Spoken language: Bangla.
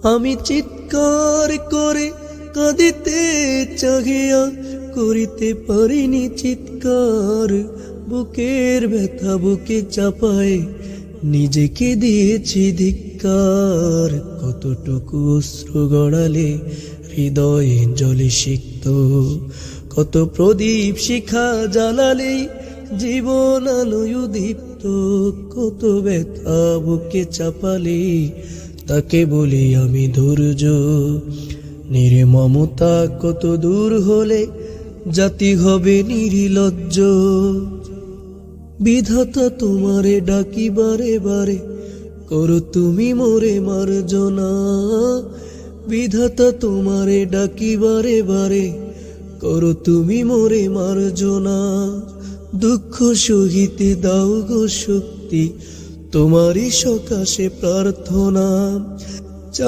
আমি চিৎকার করে কাঁদিতে চাহিয়া করিতে পারিনি চিৎকার, বুকের ব্যথা বুকে চাপায় নিজেকে দিয়েছি ধিক্কার। কতটুকু অশ্রু গড়ালে হৃদয়ে জলে সিক্ত, কত প্রদীপ শিখা জ্বালালেই জীবন আলোয় দীপ্ত। কত ব্যথা বুকে চাপালে তাকে বলি আমি ধৈর্য। নির্মমতা কত দূর হলে জাতি হবে নির্লজ্জ। বিধাতা তোমারে ডাকি বারে বারে, করো তুমি মোরে মার্জনা। বিধাতা তোমারে ডাকি বারে বারে, করো তুমি মোরে মার্জনা। দুঃখ সহিতে দাও গো শক্তি, তোমারই সকাশে প্রার্থনা।